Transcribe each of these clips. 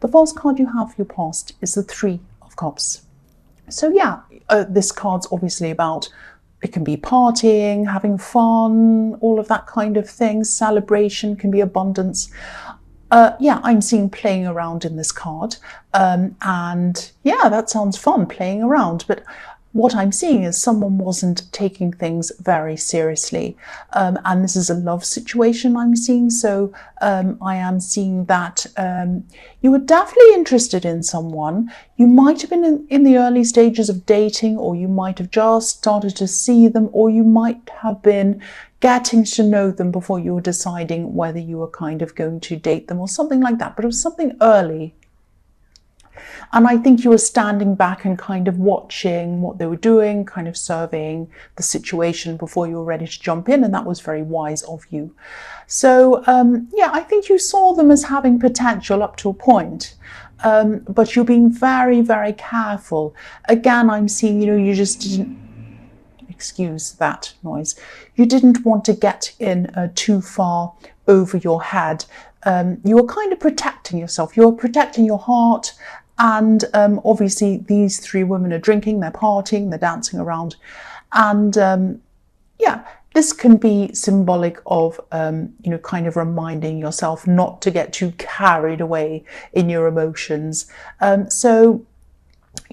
The first card you have for your past is the Three of Cups. So yeah, this card's obviously about, it can be partying, having fun, all of that kind of thing. Celebration, can be abundance. Yeah, I'm seeing playing around in this card. And yeah, that sounds fun, playing around. But what I'm seeing is someone wasn't taking things very seriously. And this is a love situation I'm seeing. So I am seeing that you were definitely interested in someone. You might have been in the early stages of dating, or you might have just started to see them, or you might have been getting to know them before you were deciding whether you were kind of going to date them or something like that. But it was something early. And I think you were standing back and kind of watching what they were doing, kind of surveying the situation before you were ready to jump in. And that was very wise of you. So, yeah, I think you saw them as having potential up to a point. But you're being very, very careful. Again, I'm seeing, you just didn't, excuse that noise, you didn't want to get in too far over your head. You were kind of protecting yourself. You were protecting your heart. And obviously these three women are drinking, they're partying, they're dancing around. And yeah, this can be symbolic of, kind of reminding yourself not to get too carried away in your emotions. So,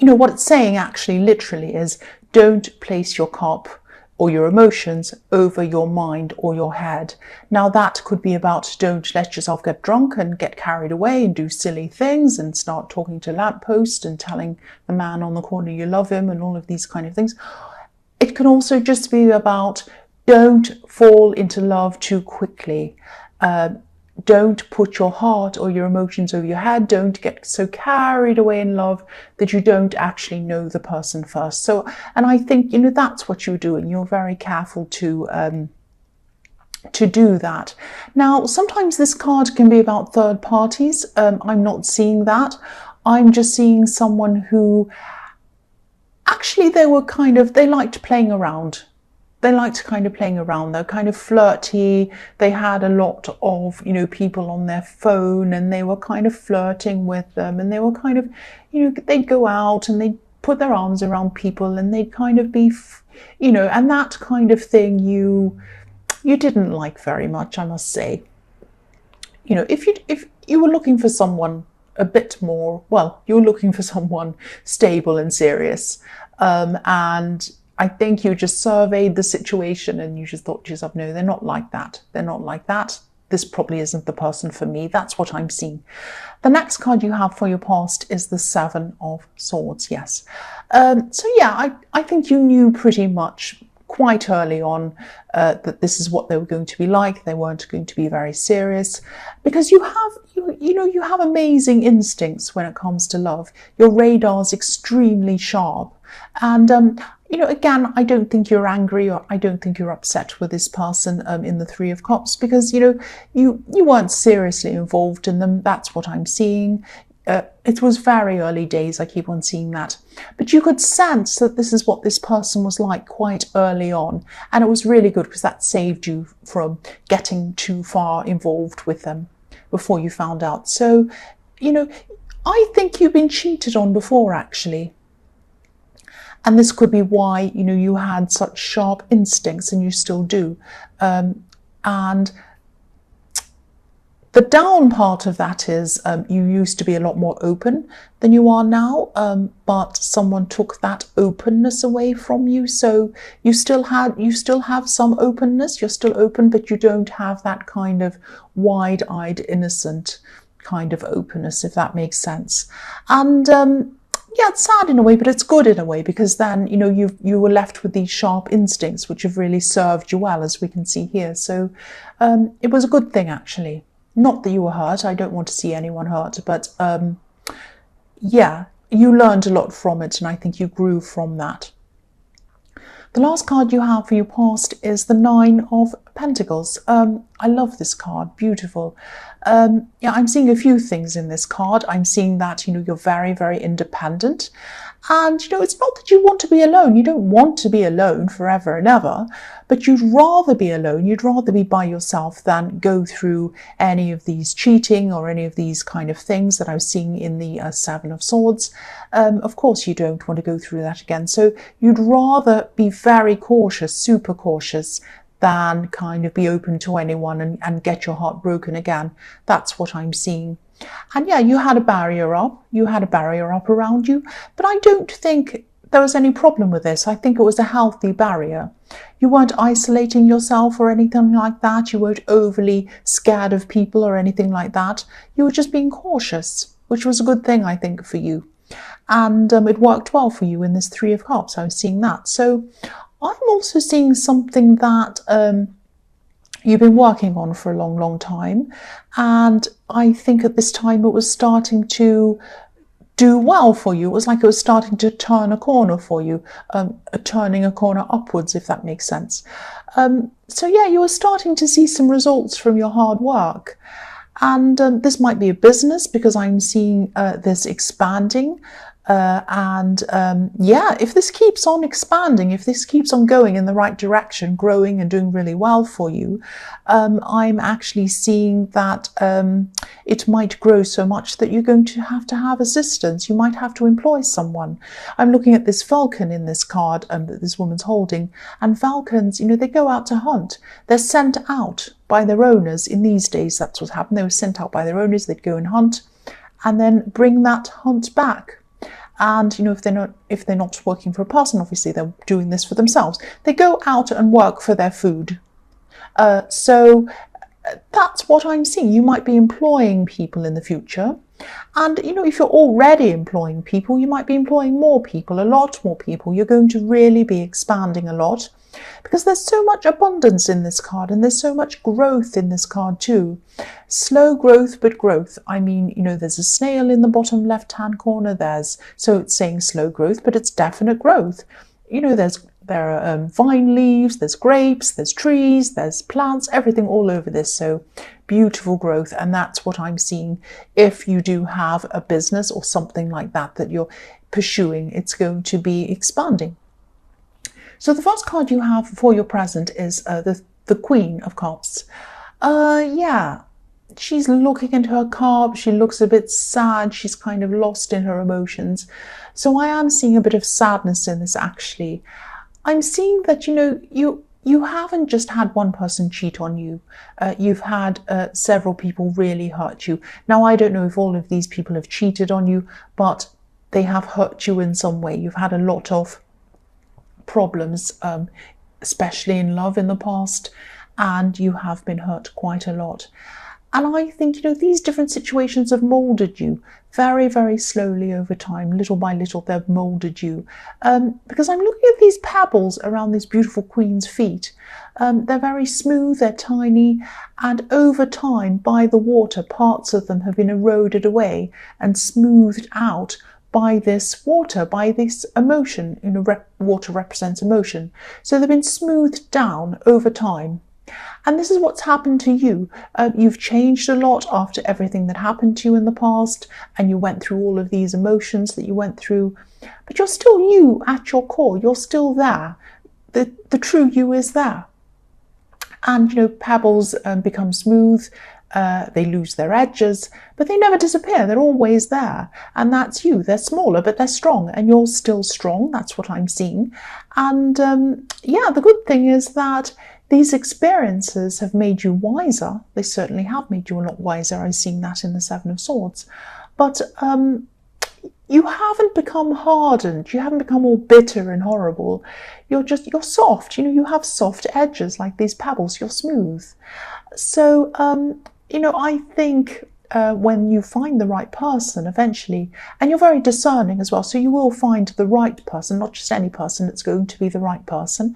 what it's saying actually literally is, don't place your cup or your emotions over your mind or your head. Now that could be about, don't let yourself get drunk and get carried away and do silly things and start talking to lampposts and telling the man on the corner you love him and all of these kind of things. It can also just be about, don't fall into love too quickly. Don't put your heart or your emotions over your head. Don't get so carried away in love that you don't actually know the person first. So, and I think, that's what you're doing. You're very careful to do that. Now, sometimes this card can be about third parties. I'm not seeing that. I'm just seeing someone who actually they liked playing around. They liked kind of playing around. They're kind of flirty. They had a lot of, people on their phone, and they were kind of flirting with them. And they were kind of, they'd go out and they'd put their arms around people, and they'd kind of be, and that kind of thing you didn't like very much, I must say. If you were looking for someone a bit more, well, you were looking for someone stable and serious, and I think you just surveyed the situation and you just thought to yourself, no, they're not like that. They're not like that. This probably isn't the person for me. That's what I'm seeing. The next card you have for your past is the Seven of Swords. Yes. So yeah, I think you knew pretty much quite early on that this is what they were going to be like. They weren't going to be very serious, because you have amazing instincts when it comes to love. Your radar's extremely sharp. And again, I don't think you're angry, or I don't think you're upset with this person in the Three of Cups, because, you weren't seriously involved in them. That's what I'm seeing. It was very early days. I keep on seeing that. But you could sense that this is what this person was like quite early on. And it was really good, because that saved you from getting too far involved with them before you found out. So, I think you've been cheated on before, actually. And this could be why, you had such sharp instincts, and you still do. And the down part of that is you used to be a lot more open than you are now, but someone took that openness away from you. So you still have some openness. You're still open, but you don't have that kind of wide-eyed, innocent kind of openness, if that makes sense. And yeah, it's sad in a way, but it's good in a way, because then, you were left with these sharp instincts, which have really served you well, as we can see here. So it was a good thing, actually. Not that you were hurt. I don't want to see anyone hurt, but yeah, you learned a lot from it, and I think you grew from that. The last card you have for your past is the Nine of Pentacles. I love this card, beautiful. Yeah, I'm seeing a few things in this card. I'm seeing that, you're very, very independent. And, it's not that you want to be alone. You don't want to be alone forever and ever. but you'd rather be alone, you'd rather be by yourself than go through any of these cheating or any of these kind of things that I was seeing in the Seven of Swords. Of course, you don't want to go through that again. So you'd rather be very cautious, super cautious, than kind of be open to anyone and get your heart broken again. That's what I'm seeing. And yeah, you had a barrier up. You had a barrier up around you, but I don't think there was any problem with this. I think it was a healthy barrier. You weren't isolating yourself or anything like that. You weren't overly scared of people or anything like that. You were just being cautious, which was a good thing, I think, for you. And it worked well for you in this Three of Cups. I was seeing that. So I'm also seeing something that you've been working on for a long, long time. And I think at this time it was starting to do well for you. It was like it was starting to turn a corner for you, turning a corner upwards, if that makes sense. So yeah, you were starting to see some results from your hard work. And this might be a business, because I'm seeing this expanding. Yeah, if this keeps on expanding, if this keeps on going in the right direction, growing and doing really well for you, I'm actually seeing that it might grow so much that you're going to have assistance. You might have to employ someone. I'm looking at this falcon in this card that this woman's holding, and falcons, you know, they go out to hunt. They're sent out by their owners. In these days, that's what happened. They were sent out by their owners. They'd go and hunt and then bring that hunt back. And, you know, if they're not working for a person, obviously they're doing this for themselves. They go out and work for their food. So that's what I'm seeing. You might be employing people in the future. And, you know, if you're already employing people, you might be employing more people, a lot more people. You're going to really be expanding a lot, because there's so much abundance in this card, and there's so much growth in this card too. Slow growth, but growth. I mean, you know, there's a snail in the bottom left-hand corner. So it's saying slow growth, but it's definite growth. You know, there are vine leaves, there's grapes, there's trees, there's plants, everything all over this. So beautiful growth. And that's what I'm seeing. If you do have a business or something like that that you're pursuing, it's going to be expanding. So the first card you have for your present is the Queen of Cups. Yeah, she's looking into her cup. She looks a bit sad. She's kind of lost in her emotions. So I am seeing a bit of sadness in this, actually. I'm seeing that, you know, you haven't just had one person cheat on you. You've had several people really hurt you. Now, I don't know if all of these people have cheated on you, but they have hurt you in some way. You've had a lot of problems, especially in love in the past, and you have been hurt quite a lot. And I think, you know, these different situations have molded you very, very slowly over time. Little by little, they've molded you. Because I'm looking at these pebbles around this beautiful queen's feet. They're very smooth, they're tiny, and over time, by the water, parts of them have been eroded away and smoothed out by this water, by this emotion. You know, water represents emotion. So they've been smoothed down over time. And this is what's happened to you. You've changed a lot after everything that happened to you in the past, and you went through all of these emotions that you went through, but you're still you at your core. You're still there. The true you is there. And, you know, pebbles become smooth. They lose their edges, but they never disappear. They're always there. And that's you. They're smaller, but they're strong, and you're still strong. That's what I'm seeing. And yeah, the good thing is that these experiences have made you wiser. They certainly have made you a lot wiser. I've seen that in the Seven of Swords. But you haven't become hardened. You haven't become all bitter and horrible. You're soft. You know, you have soft edges like these pebbles. You're smooth. So, you know, I think when you find the right person eventually, and you're very discerning as well, so you will find the right person, not just any person, it's going to be the right person.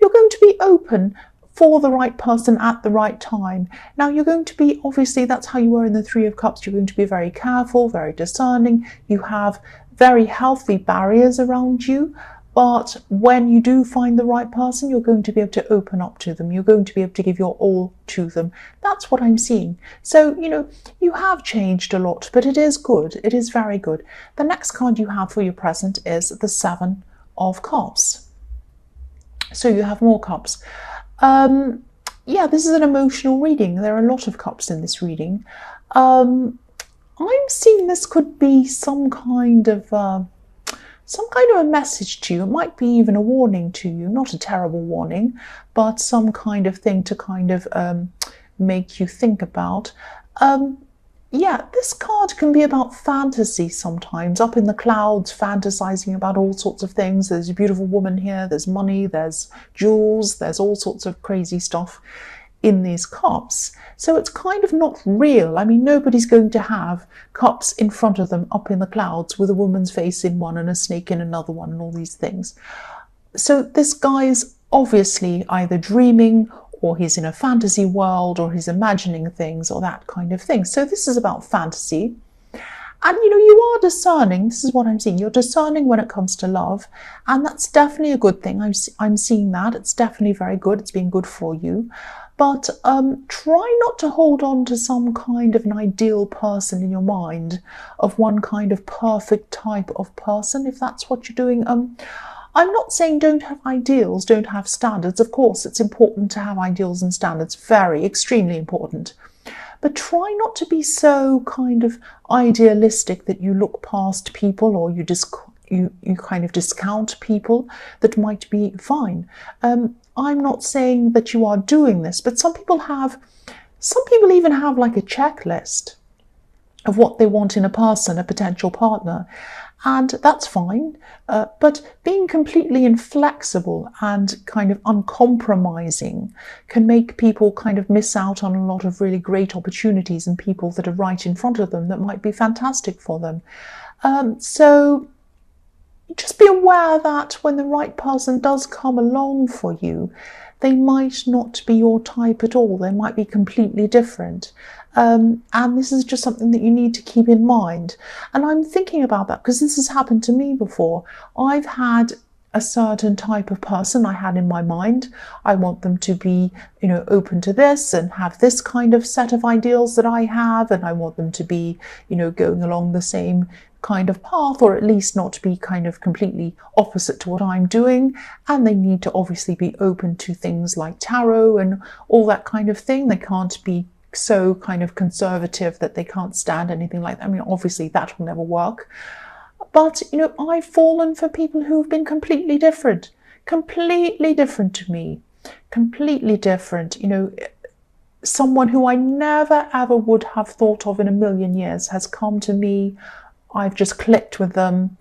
You're going to be open for the right person at the right time. Now, you're going to be, obviously, that's how you were in the Three of Cups. You're going to be very careful, very discerning. You have very healthy barriers around you. But when you do find the right person, you're going to be able to open up to them. You're going to be able to give your all to them. That's what I'm seeing. So, you know, you have changed a lot, but it is good. It is very good. The next card you have for your present is the Seven of Cups. So you have more cups. Yeah, this is an emotional reading. There are a lot of cups in this reading. I'm seeing this could be some kind of a message to you. It might be even a warning to you, not a terrible warning, but some kind of thing to kind of make you think about. Yeah, this card can be about fantasy sometimes, up in the clouds, fantasizing about all sorts of things. There's a beautiful woman here, there's money, there's jewels, there's all sorts of crazy stuff in these cups. So it's kind of not real. I mean, nobody's going to have cups in front of them up in the clouds with a woman's face in one and a snake in another one and all these things. So this guy is obviously either dreaming, or he's in a fantasy world, or he's imagining things, or that kind of thing. So this is about fantasy. And, you know, you are discerning. This is what I'm seeing. You're discerning when it comes to love. And that's definitely a good thing. I'm seeing that. It's definitely very good. It's been good for you. But try not to hold on to some kind of an ideal person in your mind, of one kind of perfect type of person, if that's what you're doing. I'm not saying don't have ideals, don't have standards. Of course, it's important to have ideals and standards, very, extremely important. But try not to be so kind of idealistic that you look past people, or you kind of discount people that might be fine. I'm not saying that you are doing this, but some people even have like a checklist of what they want in a person, a potential partner. And that's fine, but being completely inflexible and kind of uncompromising can make people kind of miss out on a lot of really great opportunities and people that are right in front of them that might be fantastic for them. So just be aware that when the right person does come along for you, they might not be your type at all. They might be completely different. And this is just something that you need to keep in mind. And I'm thinking about that because this has happened to me before. I've had a certain type of person I had in my mind. I want them to be, you know, open to this and have this kind of set of ideals that I have. And I want them to be, you know, going along the same kind of path, or at least not be kind of completely opposite to what I'm doing. And they need to obviously be open to things like tarot and all that kind of thing. They can't be so kind of conservative that they can't stand anything like that. I mean, obviously that will never work. But, you know, I've fallen for people who've been completely different to me, completely different. You know, someone who I never ever would have thought of in a million years has come to me. I've just clicked with them.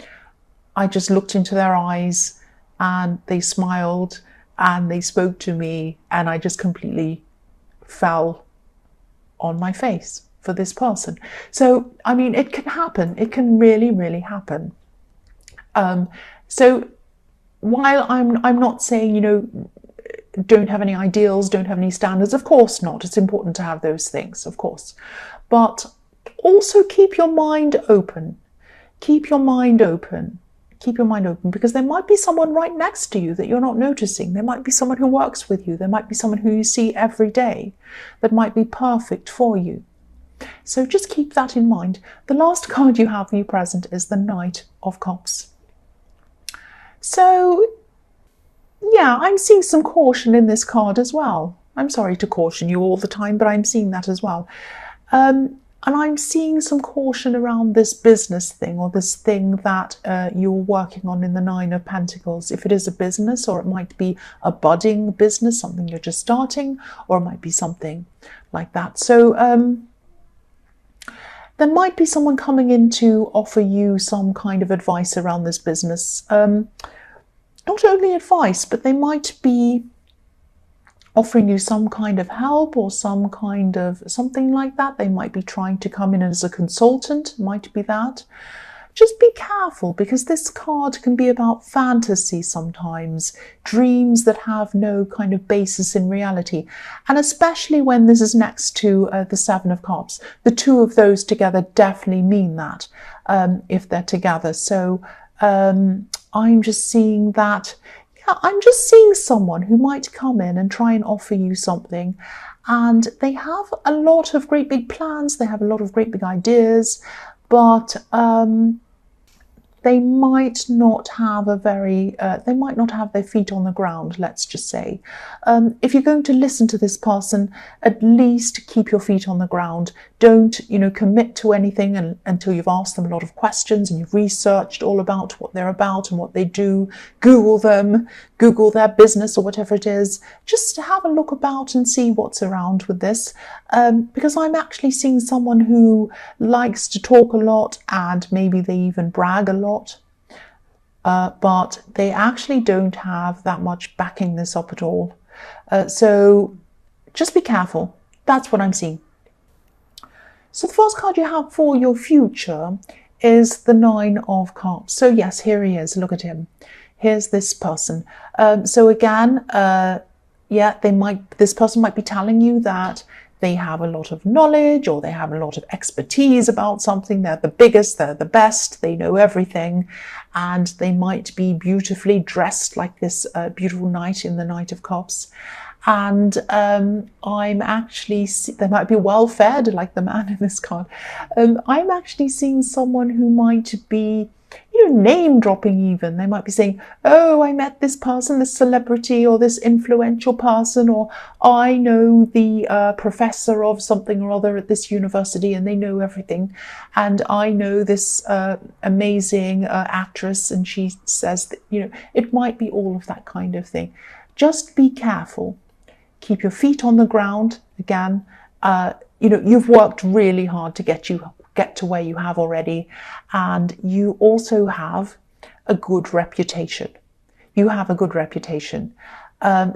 I just looked into their eyes and they smiled and they spoke to me, and I just completely fell on my face for this person. So, I mean, it can happen. It can really, really happen. So while I'm not saying, you know, don't have any ideals, don't have any standards, of course not. It's important to have those things, of course. But also keep your mind open. Keep your mind open. Keep your mind open, because there might be someone right next to you that you're not noticing. There might be someone who works with you. There might be someone who you see every day that might be perfect for you. So just keep that in mind. The last card you have for you present is the Knight of Cups. So, yeah, I'm seeing some caution in this card as well. I'm sorry to caution you all the time, but I'm seeing that as well. And I'm seeing some caution around this business thing, or this thing that you're working on in the Nine of Pentacles. If it is a business, or it might be a budding business, something you're just starting, or it might be something like that. So there might be someone coming in to offer you some kind of advice around this business. Not only advice, but they might be offering you some kind of help, or some kind of something like that. They might be trying to come in as a consultant, might be that. Just be careful, because this card can be about fantasy sometimes, dreams that have no kind of basis in reality. And especially when this is next to the Seven of Cups, the two of those together definitely mean that, if they're together. So I'm just seeing that. I'm just seeing someone who might come in and try and offer you something, and they have a lot of great big plans, they have a lot of great big ideas, but they might not have they might not have their feet on the ground, let's just say. If you're going to listen to this person, at least keep your feet on the ground. Don't, commit to anything until you've asked them a lot of questions and you've researched all about what they're about and what they do. Google them, Google their business or whatever it is. Just have a look about and see what's around with this. Because I'm actually seeing someone who likes to talk a lot, and maybe they even brag a lot. But they actually don't have that much backing this up at all. So just be careful. That's what I'm seeing. So the first card you have for your future is the Nine of Cups. So yes, here he is. Look at him. Here's this person. So again, this person might be telling you that they have a lot of knowledge, or they have a lot of expertise about something. They're the biggest, they're the best, they know everything, and they might be beautifully dressed like this beautiful knight in the Knight of Cups. And I'm actually, they might be well fed like the man in this card. I'm actually seeing someone who might be, name dropping even. They might be saying, oh, I met this person, this celebrity, or this influential person, or I know the professor of something or other at this university and they know everything. And I know this amazing actress and she says that, it might be all of that kind of thing. Just be careful. Keep your feet on the ground. Again, you've worked really hard to get to where you have already, and you also have a good reputation. You have a good reputation.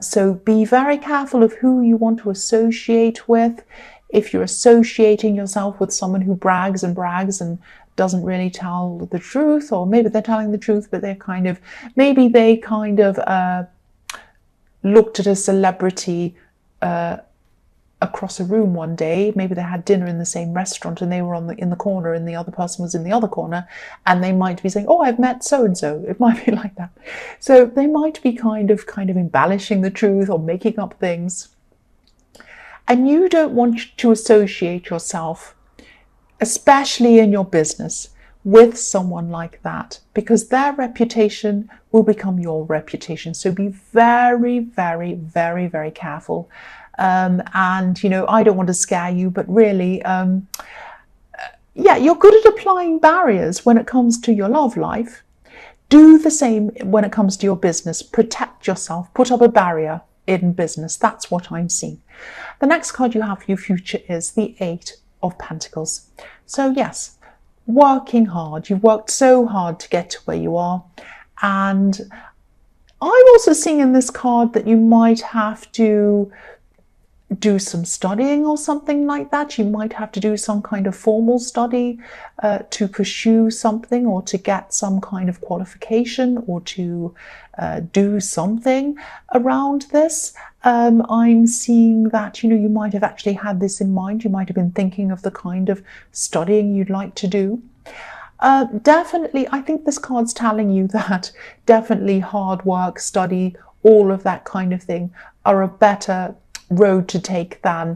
So be very careful of who you want to associate with. If you're associating yourself with someone who brags and doesn't really tell the truth, or maybe they're telling the truth, but they're maybe they looked at a celebrity across a room one day. Maybe they had dinner in the same restaurant and they were in the corner and the other person was in the other corner, and they might be saying, oh, I've met so-and-so. It might be like that. So they might be kind of embellishing the truth or making up things. And you don't want to associate yourself, especially in your business, with someone like that, because their reputation will become your reputation. So be very, very, very, very careful. And, I don't want to scare you, but really, you're good at applying barriers when it comes to your love life. Do the same when it comes to your business. Protect yourself. Put up a barrier in business. That's what I'm seeing. The next card you have for your future is the Eight of Pentacles. So yes, working hard. You've worked so hard to get to where you are. And I'm also seeing in this card that you might have to do some studying or something like that. You might have to do some kind of formal study to pursue something, or to get some kind of qualification, or to do something around this. I'm seeing that, you might have actually had this in mind. You might have been thinking of the kind of studying you'd like to do. Definitely, I think this card's telling you that definitely hard work, study, all of that kind of thing are a better road to take than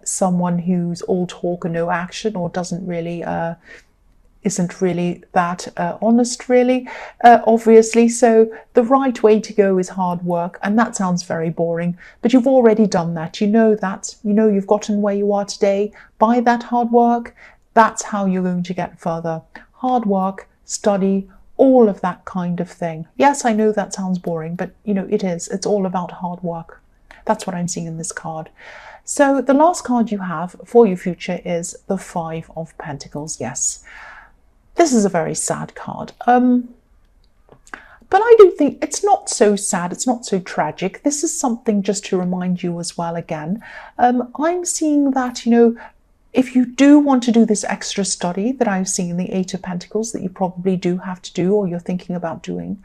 someone who's all talk and no action, or doesn't really isn't really that honest, really, obviously. So the right way to go is hard work, and that sounds very boring, but you've already done that. You know that. You've gotten where you are today by that hard work. That's how you're going to get further. Hard work, study, all of that kind of thing. Yes, I know that sounds boring, but it is. It's all about hard work. That's what I'm seeing in this card. So the last card you have for your future is the Five of Pentacles. Yes, this is a very sad card. But I do think it's not so sad. It's not so tragic. This is something just to remind you as well again. I'm seeing that, if you do want to do this extra study that I've seen in the Eight of Pentacles, that you probably do have to do, or you're thinking about doing,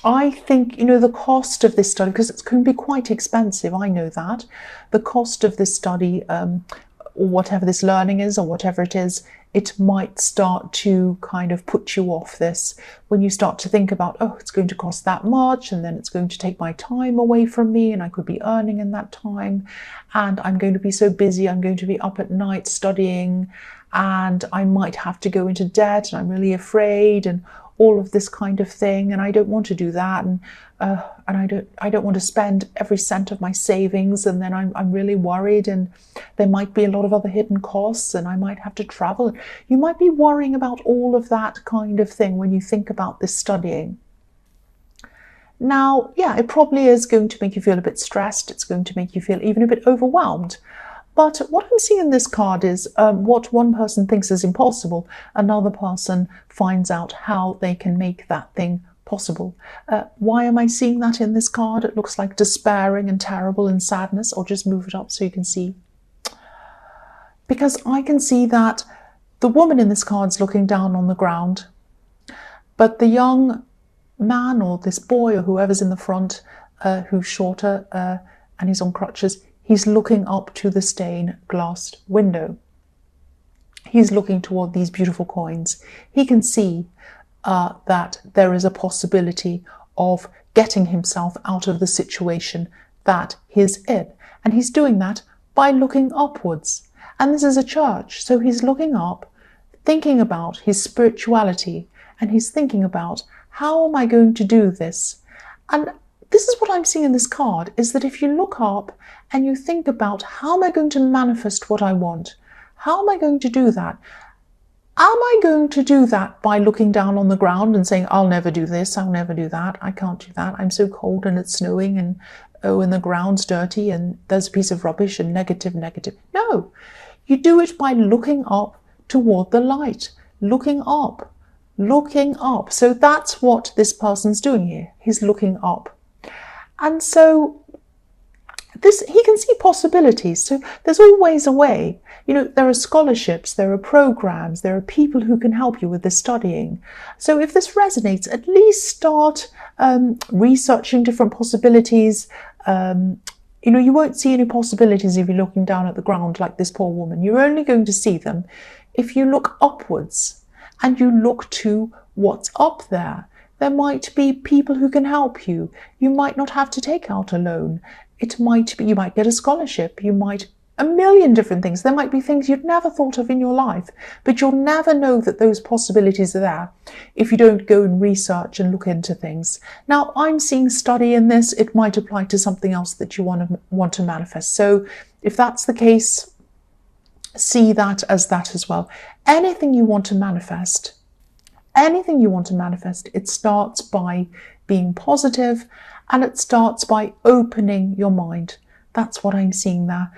I think, the cost of this study, because it's going to be quite expensive, I know that. The cost of this study, or whatever this learning is, or whatever it is, it might start to kind of put you off this. When you start to think about, oh, it's going to cost that much, and then it's going to take my time away from me, and I could be earning in that time, and I'm going to be so busy, I'm going to be up at night studying, and I might have to go into debt, and I'm really afraid, and all of this kind of thing, and I don't want to do that, and I don't want to spend every cent of my savings, and then I'm really worried, and there might be a lot of other hidden costs, and I might have to travel. You might be worrying about all of that kind of thing when you think about this studying. Now, yeah, it probably is going to make you feel a bit stressed. It's going to make you feel even a bit overwhelmed. But what I'm seeing in this card is what one person thinks is impossible, another person finds out how they can make that thing possible. Why am I seeing that in this card? It looks like despairing and terrible and sadness. I'll just move it up so you can see. Because I can see that the woman in this card is looking down on the ground, but the young man or this boy or whoever's in the front, who's shorter and he's on crutches, he's looking up to the stained glass window. He's looking toward these beautiful coins. He can see that there is a possibility of getting himself out of the situation that he's in. And he's doing that by looking upwards. And this is a church, so he's looking up, thinking about his spirituality, and he's thinking about, how am I going to do this? And this is what I'm seeing in this card, is that if you look up and you think about, how am I going to manifest what I want? How am I going to do that? Am I going to do that by looking down on the ground and saying, I'll never do this, I'll never do that, I can't do that, I'm so cold and it's snowing, and oh, and the ground's dirty and there's a piece of rubbish and negative. No, you do it by looking up toward the light, looking up. So that's what this person's doing here. He's looking up. And so he can see possibilities. So there's always a way. You know, there are scholarships, there are programs, there are people who can help you with this studying. So if this resonates, at least start researching different possibilities. You know, you won't see any possibilities if you're looking down at the ground like this poor woman. You're only going to see them if you look upwards and you look to what's up there. There might be people who can help you. You might not have to take out a loan. It might be, you might get a scholarship. You might, a million different things. There might be things you'd never thought of in your life, but you'll never know that those possibilities are there if you don't go and research and look into things. Now, I'm seeing study in this. It might apply to something else that you want to manifest. So if that's the case, see that as well. Anything you want to manifest, it starts by being positive, and it starts by opening your mind. That's what I'm seeing there.